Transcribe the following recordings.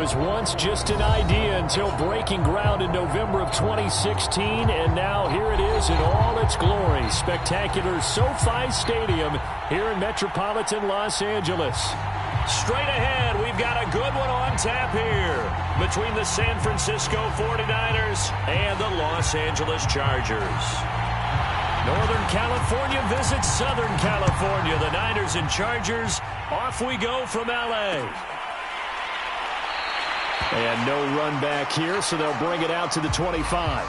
was once just an idea until breaking ground in November of 2016, and now here it is in all its glory. Spectacular SoFi Stadium here in metropolitan Los Angeles. Straight ahead, we've got a good one on tap here between the San Francisco 49ers and the Los Angeles Chargers. Northern California visits Southern California. The Niners and Chargers, off we go from L.A. And no run back here, so they'll bring it out to the 25.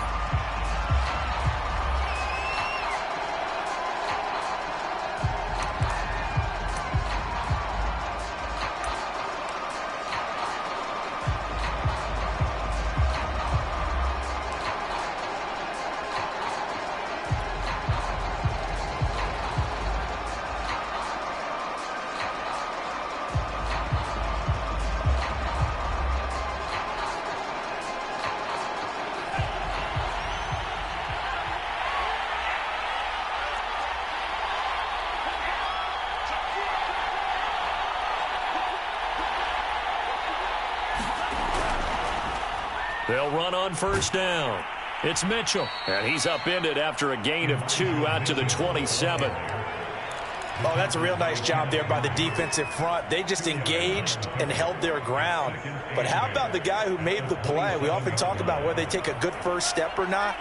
They'll run on first down. It's Mitchell, and he's upended after a gain of 2 out to the 27. Oh, that's a real nice job there by the defensive front. They just engaged and held their ground. But how about the guy who made the play? We often talk about whether they take a good first step or not.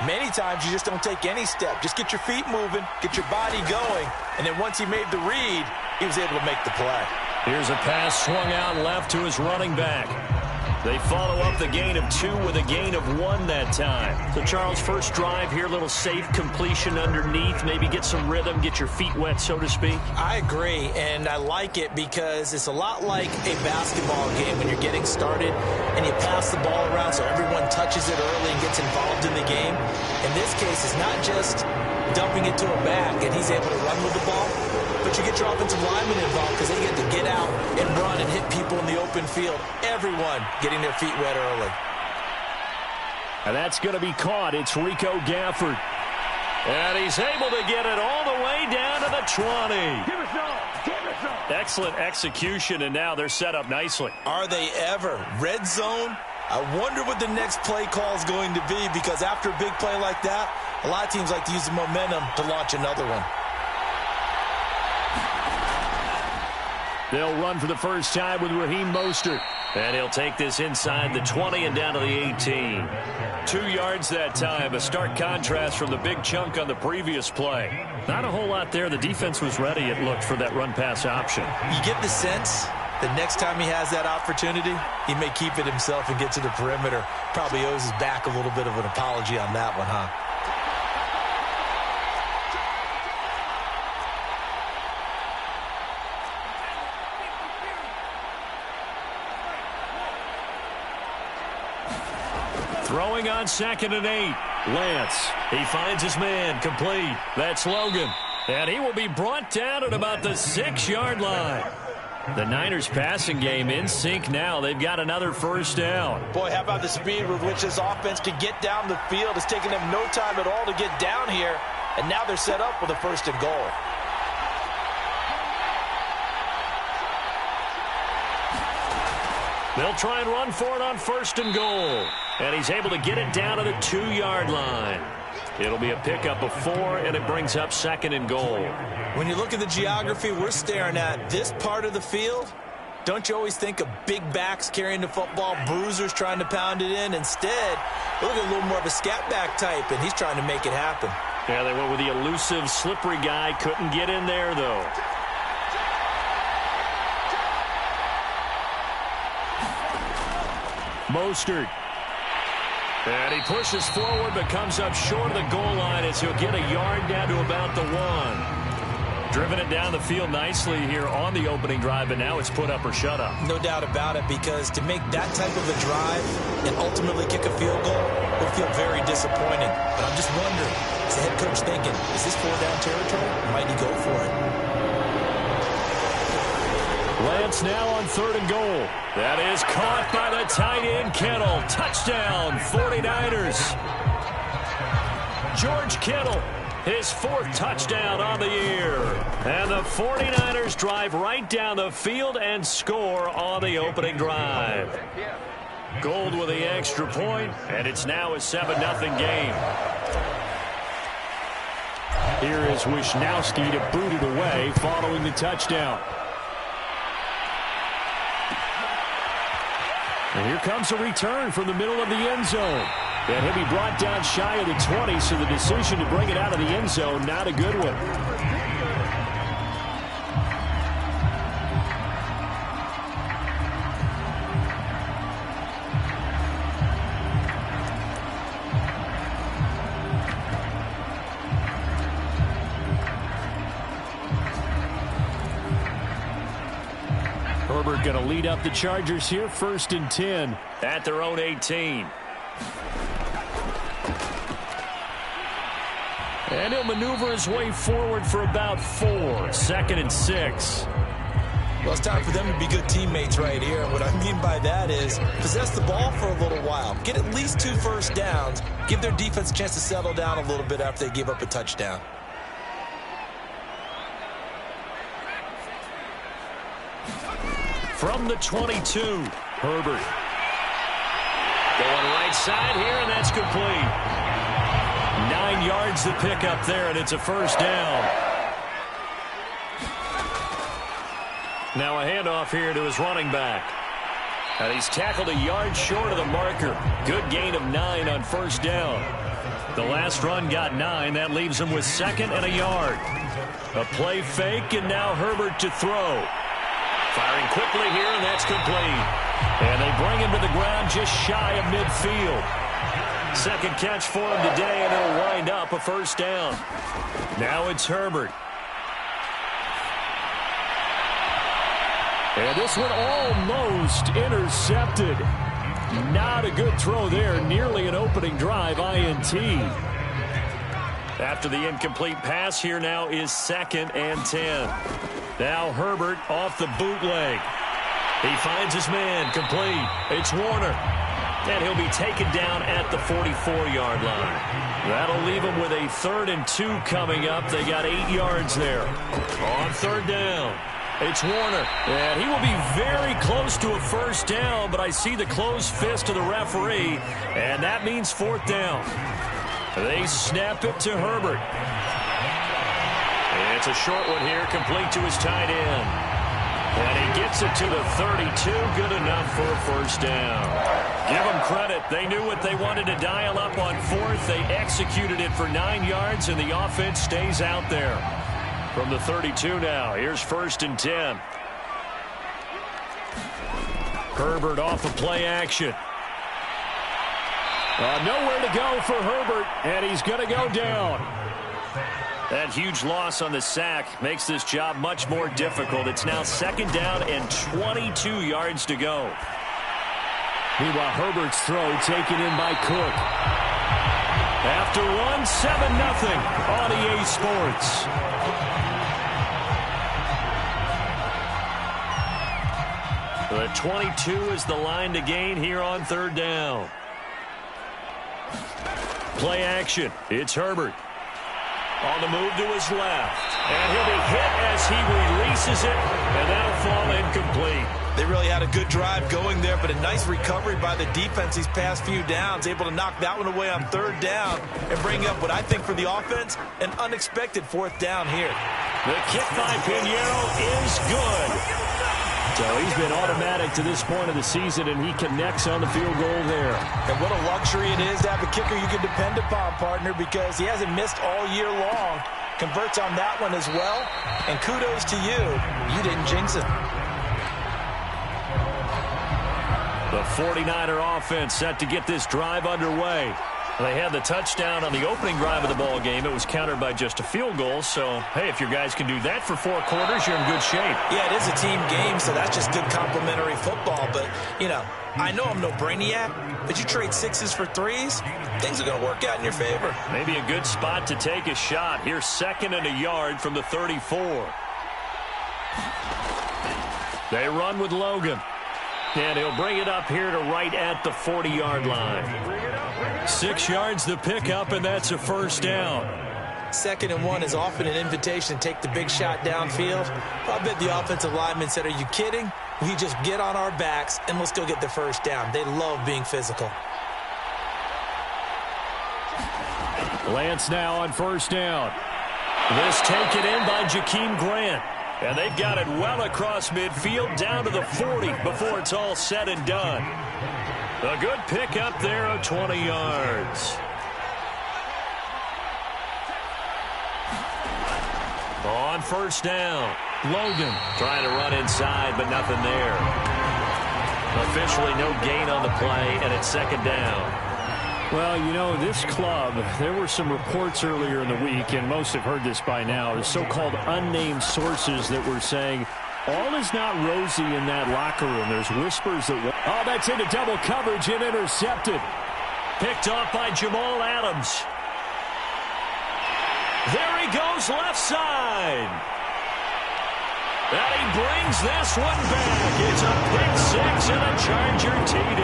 Many times you just don't take any step. Just get your feet moving, get your body going, and then once he made the read, he was able to make the play. Here's a pass swung out left to his running back. They follow up the gain of 2 with a gain of 1 that time. So, Charles, first drive here, little safe completion underneath. Maybe get some rhythm, get your feet wet, so to speak. I agree, and I like it because it's a lot like a basketball game when you're getting started and you pass the ball around so everyone touches it early and gets involved in the game. In this case, it's not just dumping it to a back and he's able to run with the ball, but you get your offensive linemen involved because they get to get out and run and hit people in the open field. Everyone getting their feet wet early. And that's going to be caught. It's Rico Gafford. And he's able to get it all the way down to the 20. Give us some. Excellent execution, and now they're set up nicely. Are they ever? Red zone? I wonder what the next play call is going to be, because after a big play like that, a lot of teams like to use the momentum to launch another one. They'll run for the first time with Raheem Mostert. And he'll take this inside the 20 and down to the 18. 2 yards that time. A stark contrast from the big chunk on the previous play. Not a whole lot there. The defense was ready, it looked, for that run-pass option. You get the sense that next time he has that opportunity, he may keep it himself and get to the perimeter. Probably owes his back a little bit of an apology on that one, huh? Throwing on 2nd and 8. Lance. He finds his man. Complete. That's Logan. And he will be brought down at about the 6-yard line. The Niners passing game in sync now. They've got another first down. Boy, how about the speed with which this offense can get down the field? It's taken them no time at all to get down here. And now they're set up with a 1st and goal. They'll try and run for it on 1st and goal. And he's able to get it down to the 2-yard line. It'll be a pickup of 4, and it brings up 2nd and goal. When you look at the geography we're staring at, this part of the field, don't you always think of big backs carrying the football, bruisers trying to pound it in? Instead, look at a little more of a scat back type, and he's trying to make it happen. Yeah, they went with the elusive, slippery guy. Couldn't get in there, though. Mostert. And he pushes forward but comes up short of the goal line as he'll get a yard down to about the 1. Driven it down the field nicely here on the opening drive, but now it's put up or shut up. No doubt about it, because to make that type of a drive and ultimately kick a field goal will feel very disappointing. But I'm just wondering, is the head coach thinking, is this 4-down territory? Or might he go for it? Lance now on 3rd and goal. That is caught by the tight end, Kittle. Touchdown, 49ers. George Kittle his 4th touchdown on the year. And the 49ers drive right down the field and score on the opening drive. Gould with the extra point, and it's now a 7-0 game. Here is Wisnowski to boot it away following the touchdown. And here comes a return from the middle of the end zone. And he'll be brought down shy of the 20, so the decision to bring it out of the end zone, not a good one. Herbert going to lead up the Chargers here, 1st and 10 at their own 18. And he'll maneuver his way forward for about 4. 2nd and 6. Well, it's time for them to be good teammates right here. And what I mean by that is possess the ball for a little while. Get at least 2 first downs. Give their defense a chance to settle down a little bit after they give up a touchdown. From the 22, Herbert. Going right side here, and that's complete. 9 yards to pick up there, and it's a 1st down. Now a handoff here to his running back. And he's tackled a yard short of the marker. Good gain of 9 on 1st down. The last run got 9. That leaves him with 2nd and a yard. A play fake, and now Herbert to throw. Firing quickly here, and that's complete. And they bring him to the ground just shy of midfield. 2nd catch for him today, and it'll wind up a 1st down. Now it's Herbert. And this one almost intercepted. Not a good throw there. Nearly an opening drive INT. After the incomplete pass, here now is 2nd and 10. Now Herbert off the bootleg. He finds his man, complete. It's Warner. And he'll be taken down at the 44-yard line. That'll leave him with a 3rd and 2 coming up. They got 8 yards there. On 3rd down, it's Warner. And he will be very close to a 1st down, but I see the closed fist of the referee, and that means 4th down. They snap it to Herbert. And it's a short one here, complete to his tight end. And he gets it to the 32, good enough for a 1st down. Give them credit. They knew what they wanted to dial up on 4th. They executed it for 9 yards, and the offense stays out there. From the 32 now, here's 1st and 10. Herbert off of play action. Nowhere to go for Herbert, and he's going to go down. That huge loss on the sack makes this job much more difficult. It's now 2nd down and 22 yards to go. Meanwhile, Herbert's throw taken in by Cook. After one, 7-0 on EA Sports. The 22 is the line to gain here on 3rd down. Play action. It's Herbert. On the move to his left. And he'll be hit as he releases it, and that'll fall incomplete. They really had a good drive going there, but a nice recovery by the defense these past few downs. Able to knock that one away on 3rd down and bring up what I think for the offense, an unexpected 4th down here. The kick by Pinheiro is good. So he's been automatic to this point of the season, and he connects on the field goal there. And what a luxury it is to have a kicker you can depend upon, partner, because he hasn't missed all year long. Converts on that one as well. And kudos to you. You didn't jinx it. The 49er offense set to get this drive underway. They had the touchdown on the opening drive of the ball game. It was countered by just a field goal. So, hey, if your guys can do that for 4 quarters, you're in good shape. Yeah, it is a team game, so that's just good complimentary football. But, you know, I know I'm no brainiac, but you trade 6s for 3s, things are going to work out in your favor. Maybe a good spot to take a shot. Here's 2nd and a yard from the 34. They run with Logan. And he'll bring it up here to right at the 40-yard line. 6 yards the pickup, and that's a 1st down. 2nd and 1 is often an invitation to take the big shot downfield. I bet the offensive lineman said, are you kidding? We just get on our backs and let's go get the first down. They love being physical. Lance now on 1st down. This taken in by Jakeem Grant. And they've got it well across midfield down to the 40 before it's all said and done. A good pick up there of 20 yards. On 1st down, Logan trying to run inside, but nothing there. Officially no gain on the play, and it's 2nd down. Well, you know, this club, there were some reports earlier in the week, and most have heard this by now, the so-called unnamed sources that were saying all is not rosy in that locker room. There's whispers that... Oh, that's into double coverage and intercepted. Picked off by Jamal Adams. There he goes left side. And he brings this one back. It's a pick 6 and a Charger TD.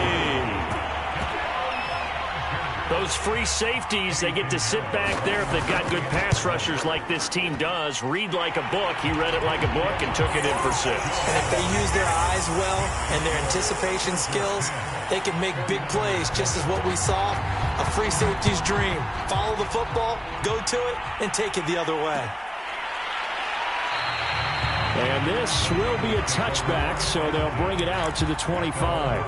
Those free safeties, they get to sit back there if they've got good pass rushers like this team does. Read like a book. He read it like a book and took it in for 6. And if they use their eyes well and their anticipation skills, they can make big plays, just as what we saw, a free safety's dream. Follow the football, go to it, and take it the other way. And this will be a touchback, so they'll bring it out to the 25.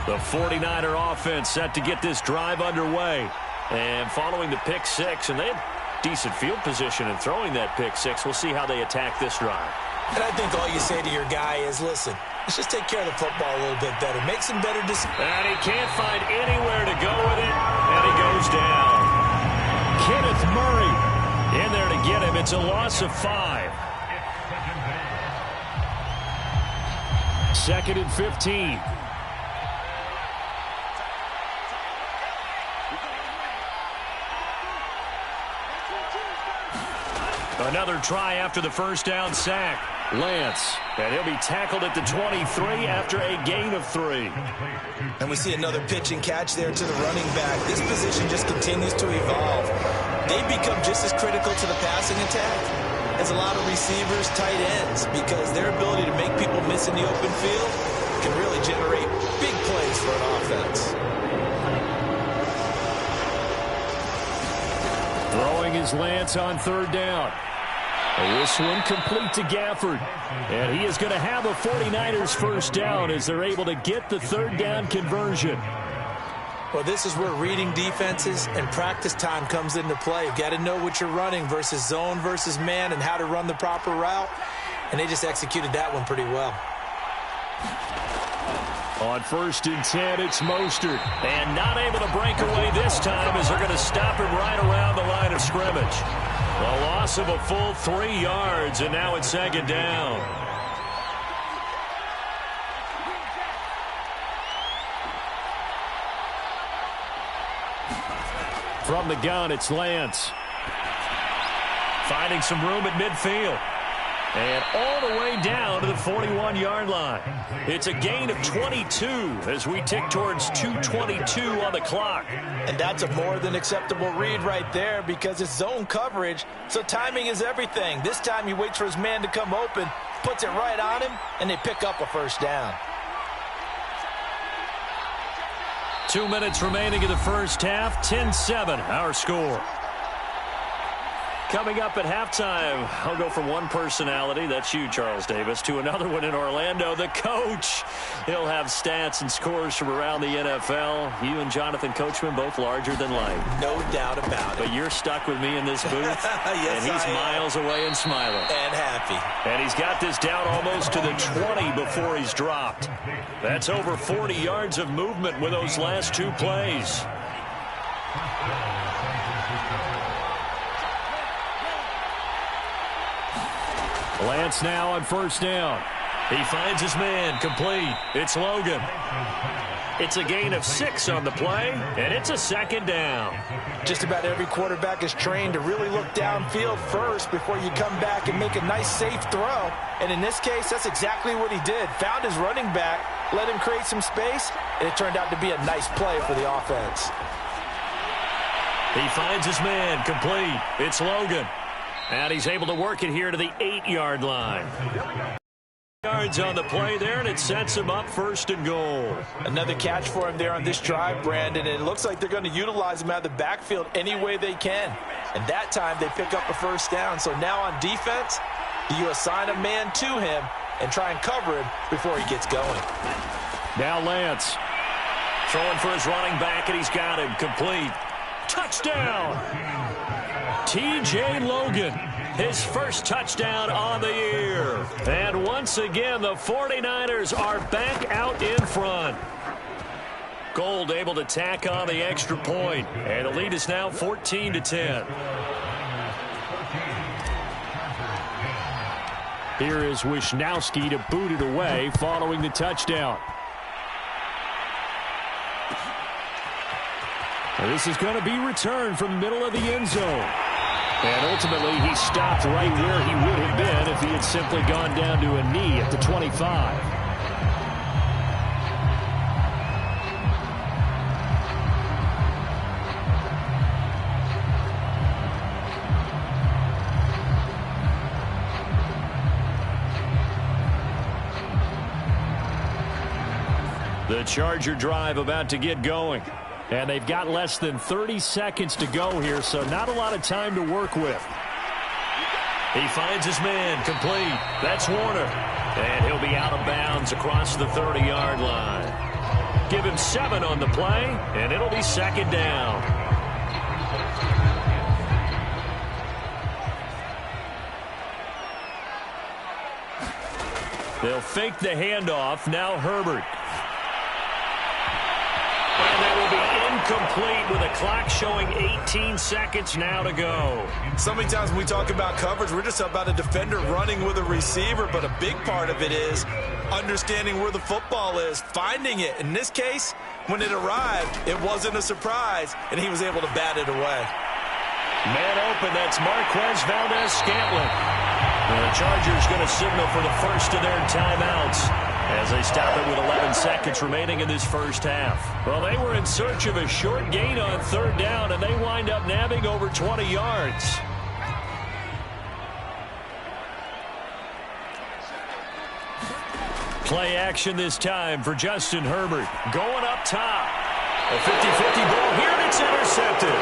The 49er offense set to get this drive underway. And following the pick 6, and they had decent field position in throwing that pick 6. We'll see how they attack this drive. And I think all you say to your guy is, listen, let's just take care of the football a little bit better. Make some better decisions. And he can't find anywhere to go with it, and he goes down. Kenneth Murray in there to get him. It's a loss of 5. 2nd and 15. Another try after the 1st down sack. Lance, and he'll be tackled at the 23 after a gain of 3. And we see another pitch and catch there to the running back. This position just continues to evolve. They become just as critical to the passing attack as a lot of receivers, tight ends, because their ability to make people miss in the open field can really generate big plays for an offense. Throwing is Lance on 3rd down. This one complete to Gafford. And he is going to have a 49ers 1st down as they're able to get the 3rd down conversion. Well, this is where reading defenses and practice time comes into play. You've got to know what you're running versus zone versus man and how to run the proper route. And they just executed that one pretty well. On 1st and 10, it's Mostert. And not able to break away this time as they're going to stop him right around the line of scrimmage. A loss of a full 3 yards, and now it's 2nd down. From the gun, it's Lance. Finding some room at midfield. And all the way down to the 41-yard line. It's a gain of 22 as we tick towards 2:22 on the clock. And that's a more than acceptable read right there because it's zone coverage, so timing is everything. This time he waits for his man to come open, puts it right on him, and they pick up a 1st down. 2 minutes remaining in the 1st half, 10-7 our score. Coming up at halftime, I'll go from one personality, that's you, Charles Davis, to another one in Orlando, the coach. He'll have stats and scores from around the NFL. You and Jonathan Coachman, both larger than life. No doubt about it. But you're stuck with me in this booth. Yes, and he's miles away and smiling. And happy. And he's got this down almost to the 20 before he's dropped. That's over 40 yards of movement with those last 2 plays. Lance now on 1st down. He finds his man complete. It's Logan. It's a gain of 6 on the play, and it's a second down. Just about every quarterback is trained to really look downfield first before you come back and make a nice, safe throw. And in this case, that's exactly what he did. Found his running back, let him create some space, and it turned out to be a nice play for the offense. He finds his man, complete. It's Logan. And he's able to work it here to the 8-yard line. Yards on the play there, and it sets him up 1st and goal. Another catch for him there on this drive, Brandon, and it looks like they're going to utilize him out of the backfield any way they can. And that time they pick up a 1st down. So now on defense, do you assign a man to him and try and cover him before he gets going? Now Lance throwing for his running back, and he's got him complete. Touchdown! T.J. Logan, his first touchdown on the year. And once again, the 49ers are back out in front. Gold able to tack on the extra point, and the lead is now 14-10. Here is Wisnowski to boot it away following the touchdown. This is going to be returned from the middle of the end zone. And ultimately, he stopped right where he would have been if he had simply gone down to a knee at the 25. The Charger drive about to get going. And they've got less than 30 seconds to go here, so not a lot of time to work with. He finds his man, complete. That's Warner. And he'll be out of bounds across the 30-yard line. Give him 7 on the play, and it'll be 2nd down. They'll fake the handoff. Now Herbert. And that will be incomplete with a clock showing 18 seconds now to go. So many times when we talk about coverage, we're just about a defender running with a receiver, but a big part of it is understanding where the football is, finding it. In this case, when it arrived, it wasn't a surprise, and he was able to bat it away. Man open, that's Marquez Valdez-Scantling. And the Chargers going to signal for the first of their timeouts as they stop it with 11 seconds remaining in this first half. Well, they were in search of a short gain on 3rd down, and they wind up nabbing over 20 yards. Play action this time for Justin Herbert. Going up top. A 50-50 ball here, and it's intercepted.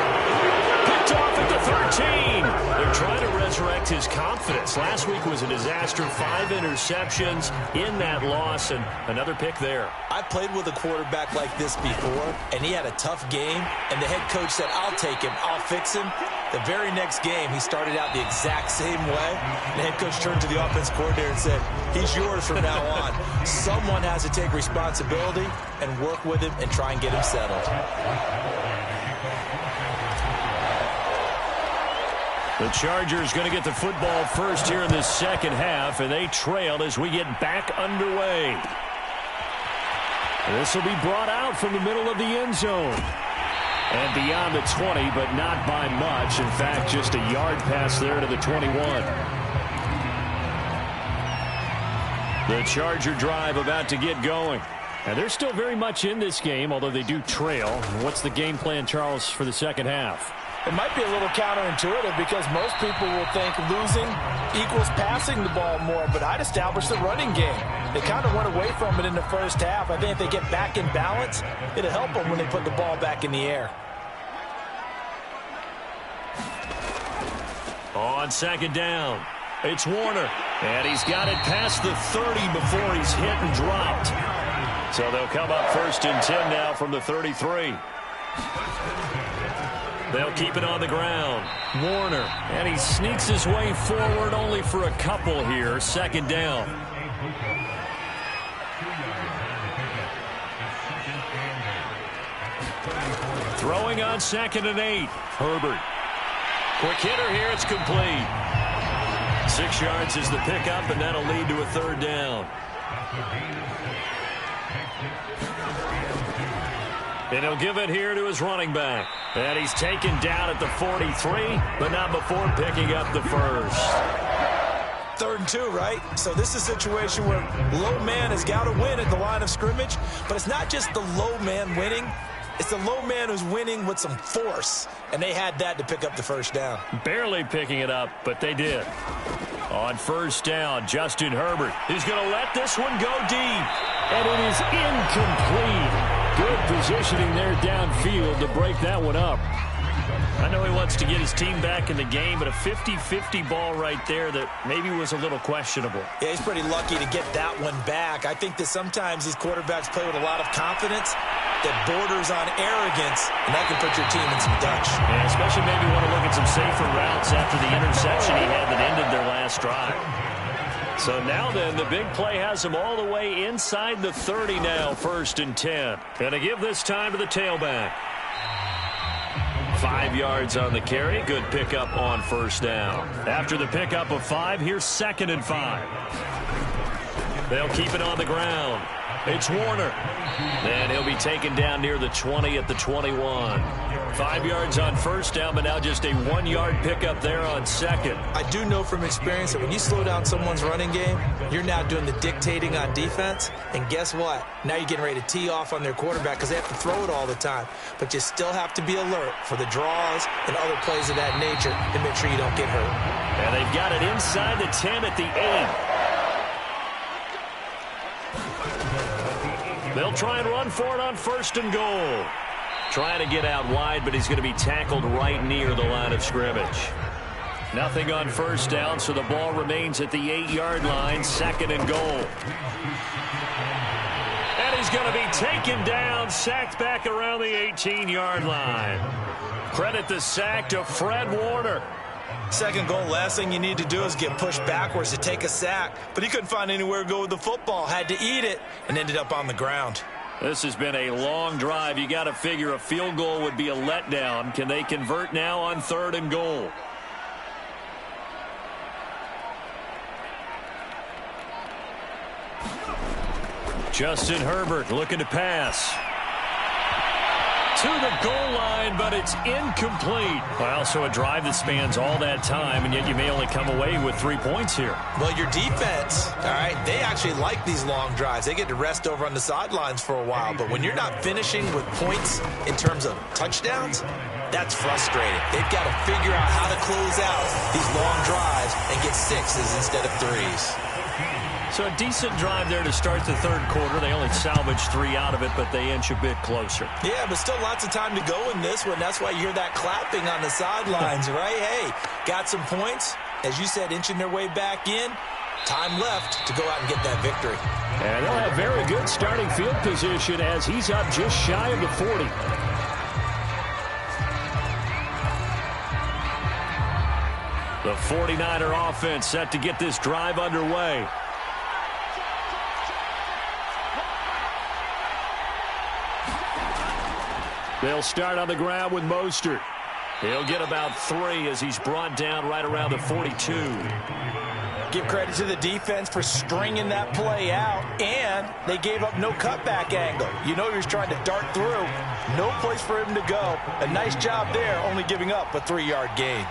Picked off at the 13. They're trying to resurrect his confidence. Last week was a disaster. 5 interceptions in that loss, and another pick there. I played with a quarterback like this before, and he had a tough game, and the head coach said, I'll take him, I'll fix him. The very next game, he started out the exact same way. The head coach turned to the offense coordinator and said, he's yours from now on. Someone has to take responsibility and work with him and try and get him settled. The Chargers going to get the football first here in this second half, and they trail as we get back underway. This will be brought out from the middle of the end zone. And beyond the 20, but not by much. In fact, just a yard pass there to the 21. The Charger drive about to get going. And they're still very much in this game, although they do trail. What's the game plan, Charles, for the second half? It might be a little counterintuitive because most people will think losing equals passing the ball more, but I'd establish the running game. They kind of went away from it in the first half. I think if they get back in balance, it'll help them when they put the ball back in the air. On 2nd down, it's Warner, and he's got it past the 30 before he's hit and dropped. So they'll come up 1st and 10 now from the 33. They'll keep it on the ground. Warner, and he sneaks his way forward only for a couple here. 2nd down. Throwing on 2nd and 8. Herbert. Quick hitter here. It's complete. 6 yards is the pickup, and that'll lead to a 3rd down. And he'll give it here to his running back. And he's taken down at the 43, but not before picking up the first. 3rd and 2, right? So this is a situation where low man has got to win at the line of scrimmage, but it's not just the low man winning. It's the low man who's winning with some force, and they had that to pick up the first down. Barely picking it up, but they did. On 1st down, Justin Herbert. He's going to let this one go deep. And it is incomplete. Good positioning there downfield to break that one up. I know he wants to get his team back in the game, but a 50-50 ball right there that maybe was a little questionable. Yeah, he's pretty lucky to get that one back. I think that sometimes these quarterbacks play with a lot of confidence that borders on arrogance, and that can put your team in some Dutch. Yeah, especially maybe want to look at some safer routes after the interception he had that ended their last drive. So now then, the big play has him all the way inside the 30 now, 1st and 10. Going to give this time to the tailback. 5 yards on the carry. Good pickup on 1st down. After the pickup of 5, here's 2nd and 5. They'll keep it on the ground. It's Warner. And he'll be taken down near the 20 at the 21. 5 yards on 1st down, but now just a 1-yard pickup there on 2nd. I do know from experience that when you slow down someone's running game, you're now doing the dictating on defense. And guess what? Now you're getting ready to tee off on their quarterback because they have to throw it all the time. But you still have to be alert for the draws and other plays of that nature and make sure you don't get hurt. And they've got it inside the 10 at the 8. They'll try and run for it on 1st and goal. Trying to get out wide, but he's going to be tackled right near the line of scrimmage. Nothing on 1st down, so the ball remains at the 8-yard line, 2nd and goal. And he's going to be taken down, sacked back around the 18-yard line. Credit the sack to Fred Warner. 2nd goal, last thing you need to do is get pushed backwards to take a sack. But he couldn't find anywhere to go with the football, had to eat it, and ended up on the ground. This has been a long drive. You got to figure a field goal would be a letdown. Can they convert now on 3rd and goal? Justin Herbert looking to pass. To the goal line, but it's incomplete. Well, so a drive that spans all that time, and yet you may only come away with 3 points here. Well, your defense, all right, they actually like these long drives. They get to rest over on the sidelines for a while. But when you're not finishing with points in terms of touchdowns, that's frustrating. They've got to figure out how to close out these long drives and get 6s instead of 3s. So a decent drive there to start the 3rd quarter. They only salvaged 3 out of it, but they inch a bit closer. Yeah, but still lots of time to go in this one. That's why you hear that clapping on the sidelines, right? Hey, got some points. As you said, inching their way back in. Time left to go out and get that victory. And they'll have very good starting field position as he's up just shy of the 40. The 49er offense set to get this drive underway. They'll start on the ground with Mostert. He'll get about 3 as he's brought down right around the 42. Give credit to the defense for stringing that play out, and they gave up no cutback angle. You know he was trying to dart through. No place for him to go. A nice job there, only giving up a 3-yard gain.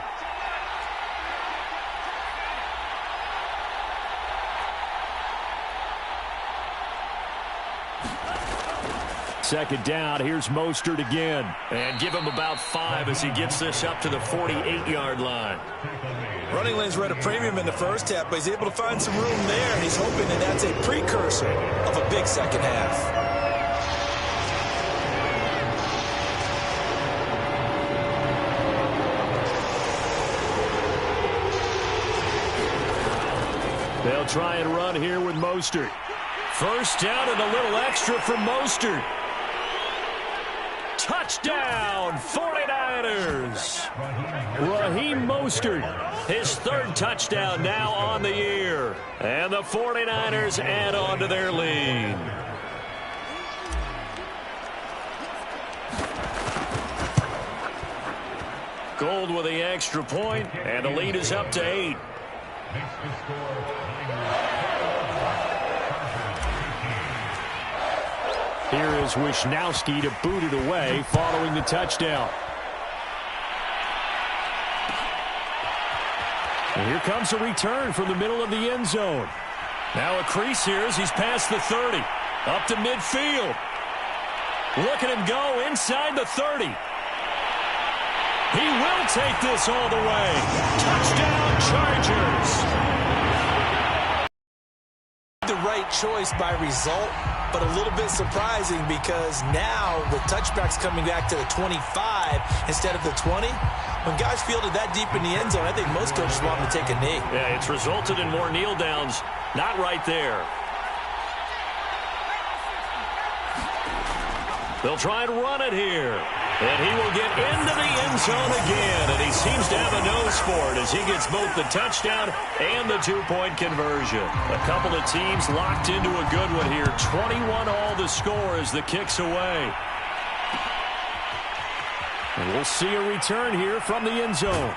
Second down, here's Mostert again. And give him about 5 as he gets this up to the 48-yard line. Running lanes were at a premium in the first half, but he's able to find some room there, and he's hoping that that's a precursor of a big second half. They'll try and run here with Mostert. First down and a little extra from Mostert. Touchdown, 49ers. Raheem Mostert, his 3rd touchdown now on the year. And the 49ers add on to their lead. Gold with the extra point, and the lead is up to 8. Here is Wisnowski to boot it away following the touchdown. And here comes a return from the middle of the end zone. Now a crease here as he's past the 30. Up to midfield. Look at him go inside the 30. He will take this all the way. Touchdown, Chargers. The right choice by result, but a little bit surprising because now with touchbacks coming back to the 25 instead of the 20, when guys fielded that deep in the end zone, I think most coaches want them to take a knee. Yeah, it's resulted in more kneel downs. Not right there. They'll try and run it here. And he will get into the end zone again. And he seems to have a nose for it as he gets both the touchdown and the two-point conversion. A couple of teams locked into a good one here. 21 all the score as the kick's away. And we'll see a return here from the end zone.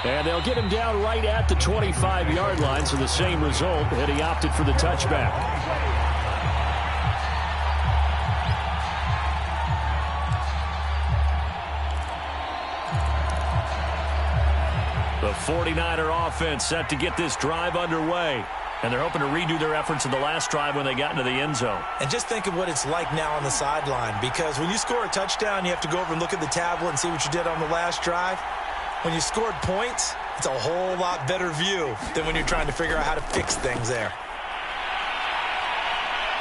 And they'll get him down right at the 25-yard line, so the same result, and he opted for the touchback. The 49er offense set to get this drive underway. And they're hoping to redo their efforts in the last drive when they got into the end zone. And just think of what it's like now on the sideline, because when you score a touchdown, you have to go over and look at the tablet and see what you did on the last drive. When you scored points, it's a whole lot better view than when you're trying to figure out how to fix things there.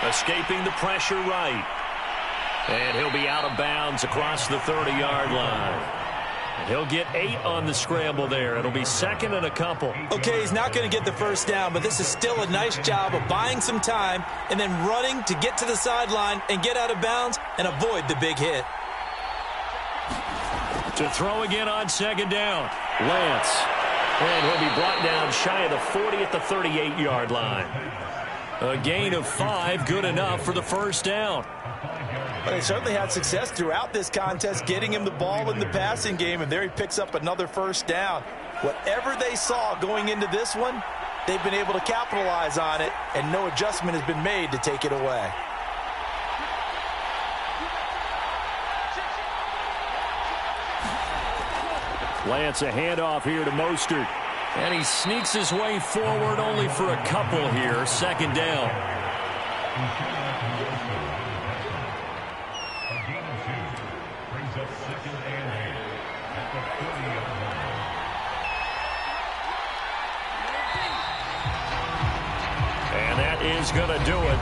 Escaping the pressure right. And he'll be out of bounds across the 30-yard line. And he'll get 8 on the scramble there. It'll be second and a couple. Okay, he's not going to get the first down, but this is still a nice job of buying some time and then running to get to the sideline and get out of bounds and avoid the big hit. To throw again on second down. Lance. And he'll be brought down shy of the 40 at the 38-yard line. A gain of 5, good enough for the first down. But they certainly had success throughout this contest, getting him the ball in the passing game, and there he picks up another first down. Whatever they saw going into this one, they've been able to capitalize on it, and no adjustment has been made to take it away. Lance, a handoff here to Mostert. And he sneaks his way forward only for a couple here. Second down. And that is going to do it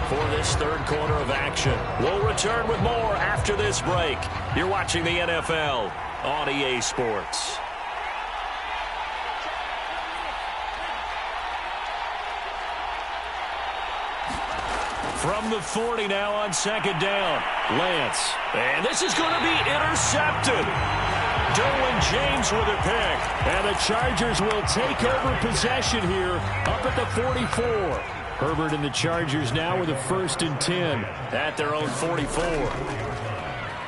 for this third quarter of action. We'll return with more after this break. You're watching the NFL on EA Sports. From the 40 now on second down. Lance. And this is going to be intercepted. Derwin James with a pick. And the Chargers will take over possession here up at the 44. Herbert and the Chargers now with a 1st and 10 at their own 44.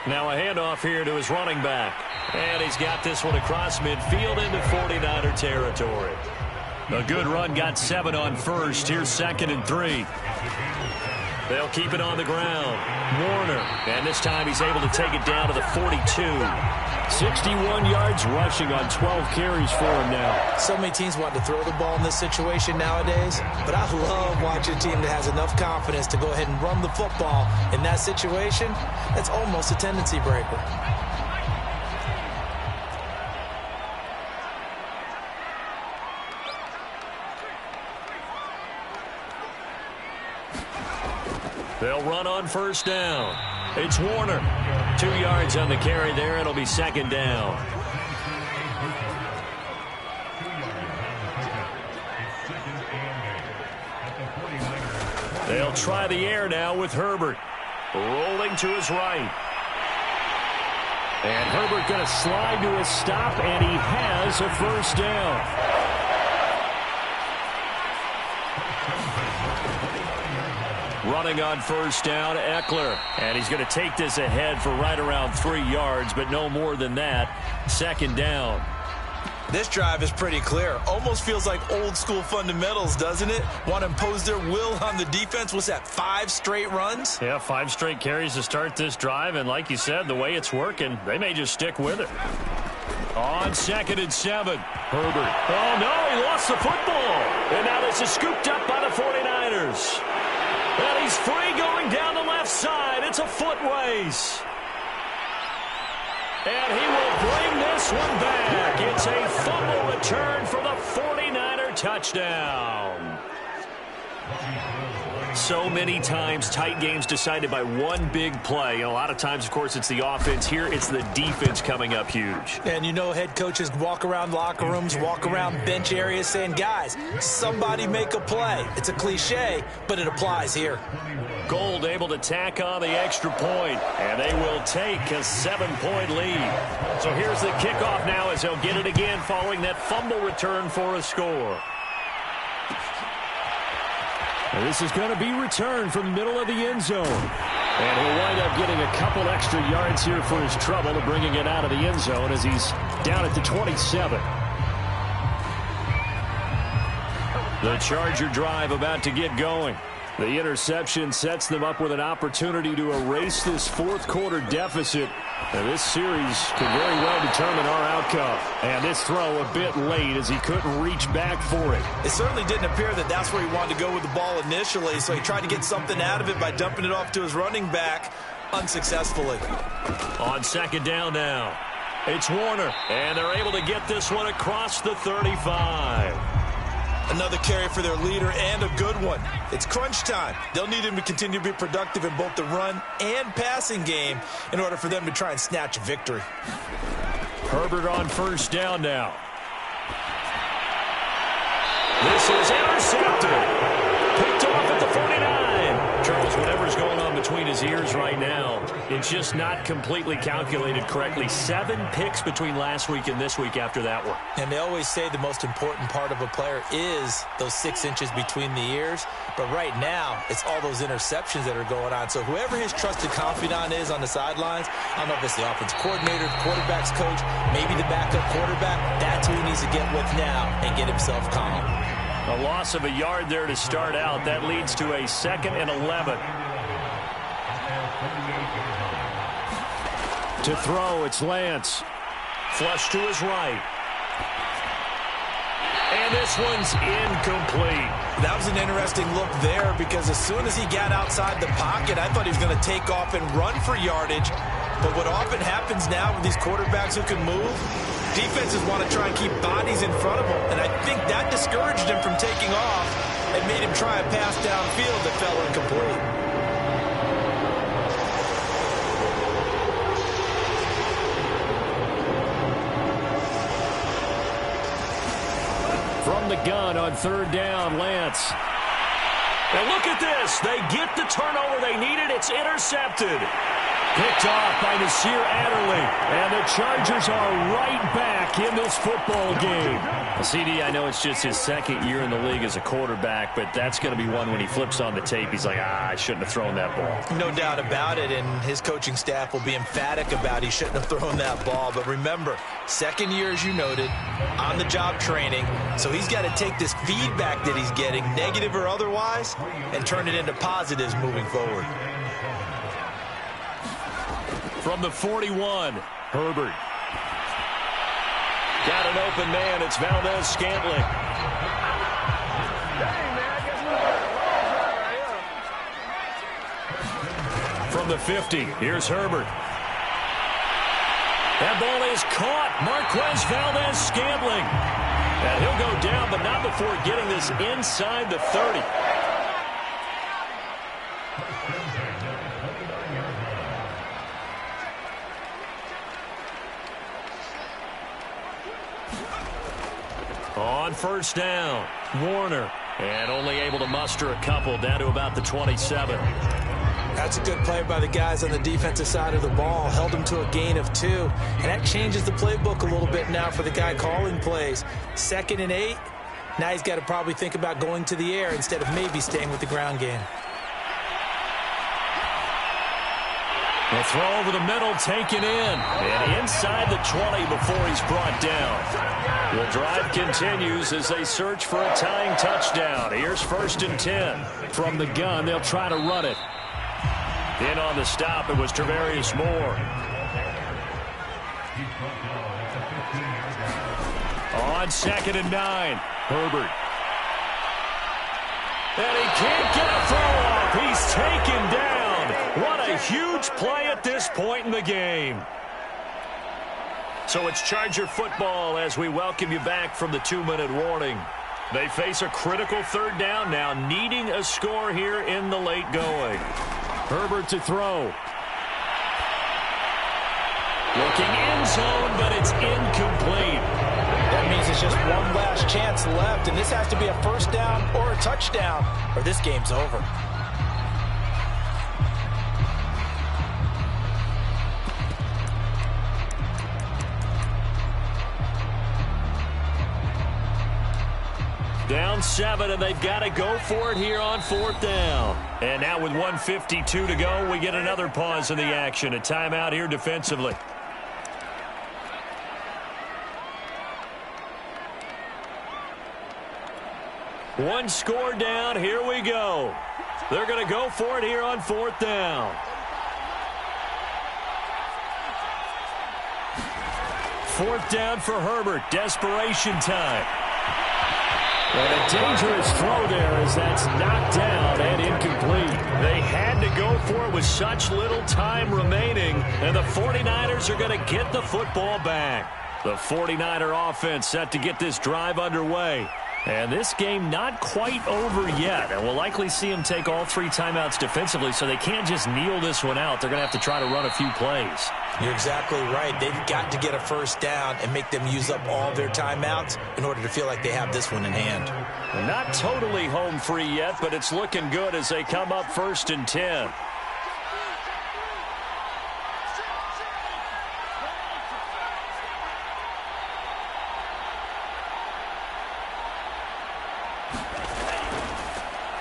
Now a handoff here to his running back. And he's got this one across midfield into 49er territory. A good run, got 7 on first. Here's 2nd and 3. They'll keep it on the ground. Warner, and this time he's able to take it down to the 42. 61 yards rushing on 12 carries for him now. So many teams want to throw the ball in this situation nowadays, but I love watching a team that has enough confidence to go ahead and run the football in that situation. That's almost a tendency breaker. They'll run on first down. It's Warner. 2 yards on the carry there. It'll be second down. They'll try the air now with Herbert. Rolling to his right. And Herbert going to slide to a stop, and he has a first down. Running on first down, Eckler. And he's going to take this ahead for right around 3 yards, but no more than that. Second down. This drive is pretty clear. Almost feels like old school fundamentals, doesn't it? Want to impose their will on the defense. What's that, 5 straight runs? Yeah, 5 straight carries to start this drive. And like you said, the way it's working, they may just stick with it. On 2nd and 7, Herbert. Oh, no, he lost the football. And now this is scooped up by the 49ers. And he's free going down the left side. It's a foot race. And he will bring this one back. It's a fumble return for the 49er touchdown. So many times, tight games decided by one big play. And a lot of times, of course, it's the offense. Here, it's the defense coming up huge. And you know head coaches walk around locker rooms, walk around bench areas saying, guys, somebody make a play. It's a cliche, but it applies here. Gold able to tack on the extra point, and they will take a 7-point lead. So here's the kickoff now as they'll get it again following that fumble return for a score. And this is going to be returned from the middle of the end zone. And he'll wind up getting a couple extra yards here for his trouble of bringing it out of the end zone as he's down at the 27. The Charger drive about to get going. The interception sets them up with an opportunity to erase this fourth quarter deficit. And this series could very well determine our outcome. And this throw a bit late as he couldn't reach back for it. It certainly didn't appear that that's where he wanted to go with the ball initially, so he tried to get something out of it by dumping it off to his running back unsuccessfully. On 2nd down now, it's Warner. And they're able to get this one across the 35. Another carry for their leader and a good one. It's crunch time. They'll need him to continue to be productive in both the run and passing game in order for them to try and snatch a victory. Herbert on 1st down now. This is intercepted. Picked off at the 49. Charles, whatever's going on between his ears right now, it's just not completely calculated correctly. 7 picks between last week and this week after that one. And they always say the most important part of a player is those 6 inches between the ears. But right now, it's all those interceptions that are going on. So whoever his trusted confidant is on the sidelines, I don't know if it's the offense coordinator, the quarterback's coach, maybe the backup quarterback, that's who he needs to get with now and get himself calm. A loss of a yard there to start out. That leads to a 2nd and 11. To throw, it's Lance. Flush to his right. And this one's incomplete. That was an interesting look there because as soon as he got outside the pocket, I thought he was going to take off and run for yardage. But what often happens now with these quarterbacks who can move, defenses want to try and keep bodies in front of them. And I think that discouraged him from taking off and made him try a pass downfield that fell incomplete. From the gun on 3rd down, Lance. And look at this. They get the turnover they needed. It's intercepted. Picked off by Nasir Adderley. And the Chargers are right back in this football game. CD, I know it's just his 2nd year in the league as a quarterback, but that's going to be one when he flips on the tape. He's like, I shouldn't have thrown that ball. No doubt about it, and his coaching staff will be emphatic about he shouldn't have thrown that ball. But remember, 2nd year, as you noted, on-the-job training. So he's got to take this feedback that he's getting, negative or otherwise, and turn it into positives moving forward. From the 41, Herbert. Got an open man. It's Valdez-Scantling. From the 50, here's Herbert. That ball is caught. Marquez Valdez-Scantling. And he'll go down, but not before getting this inside the 30. On 1st down, Warner. And only able to muster a couple down to about the 27. That's a good play by the guys on the defensive side of the ball. Held them to a gain of 2. And that changes the playbook a little bit now for the guy calling plays. 2nd and 8. Now he's got to probably think about going to the air instead of maybe staying with the ground game. The throw over the middle, taken in. And inside the 20 before he's brought down. The drive continues as they search for a tying touchdown. Here's 1st and 10. From the gun, they'll try to run it. In on the stop, it was Tarvarius Moore. On 2nd and 9, Herbert. And he can't get a throw off. He's taken down. What a huge play at this point in the game. So it's Charger football as we welcome you back from the 2-minute warning. They face a critical 3rd down now, needing a score here in the late going. Herbert to throw. Looking end zone, but it's incomplete. That means it's just one last chance left, and this has to be a 1st down or a touchdown, or this game's over. Down 7, and they've got to go for it here on 4th down. And now with 1:52 to go, we get another pause in the action. A timeout here defensively. One score down. Here we go. They're going to go for it here on 4th down. 4th down for Herbert. Desperation time. And a dangerous throw there as that's knocked down and incomplete. They had to go for it with such little time remaining, and the 49ers are going to get the football back. The 49er offense set to get this drive underway. And this game not quite over yet. And we'll likely see them take all 3 timeouts defensively, so they can't just kneel this one out. They're going to have to try to run a few plays. You're exactly right. They've got to get a 1st down and make them use up all their timeouts in order to feel like they have this one in hand. Not totally home free yet, but it's looking good as they come up 1st and 10.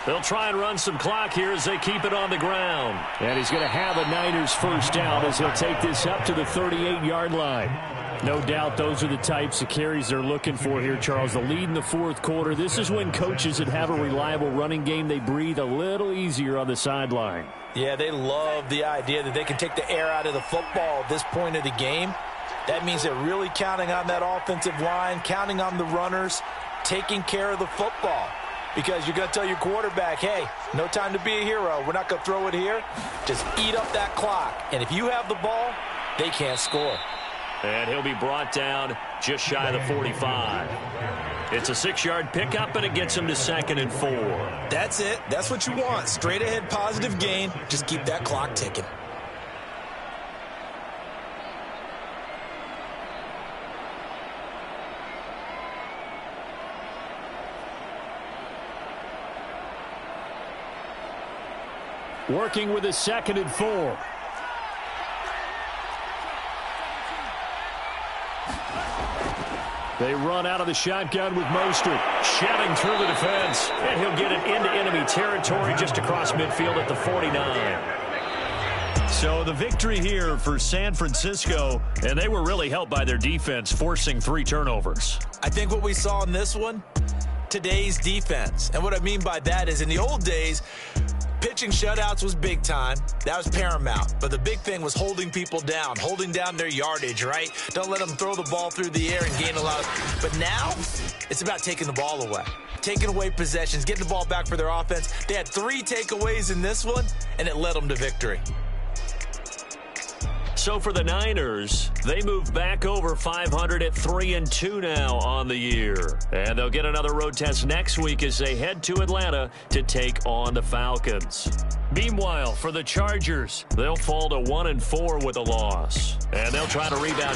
They'll try and run some clock here as they keep it on the ground. And he's going to have a Niners 1st down as he'll take this up to the 38-yard line. No doubt those are the types of carries they're looking for here, Charles. The lead in the 4th quarter. This is when coaches that have a reliable running game, they breathe a little easier on the sideline. Yeah, they love the idea that they can take the air out of the football at this point of the game. That means they're really counting on that offensive line, counting on the runners, taking care of the football. Because you're going to tell your quarterback, hey, no time to be a hero. We're not going to throw it here. Just eat up that clock. And if you have the ball, they can't score. And he'll be brought down just shy of the 45. It's a 6-yard pickup, and it gets him to 2nd and 4. That's it. That's what you want. Straight ahead positive gain. Just keep that clock ticking. Working with a 2nd and 4. They run out of the shotgun with Mostert. Shelling through the defense. And he'll get it into enemy territory just across midfield at the 49. So the victory here for San Francisco, and they were really helped by their defense, forcing 3 turnovers. I think what we saw in this one, today's defense. And what I mean by that is in the old days, pitching shutouts was big time. That was paramount. But the big thing was holding people down, holding down their yardage, right? Don't let them throw the ball through the air and gain a lot. But now, it's about taking the ball away. Taking away possessions, getting the ball back for their offense. They had 3 takeaways in this one, and it led them to victory. So for the Niners, they move back over 500 at 3-2 now on the year. And they'll get another road test next week as they head to Atlanta to take on the Falcons. Meanwhile, for the Chargers, they'll fall to 1-4 with a loss. And they'll try to rebound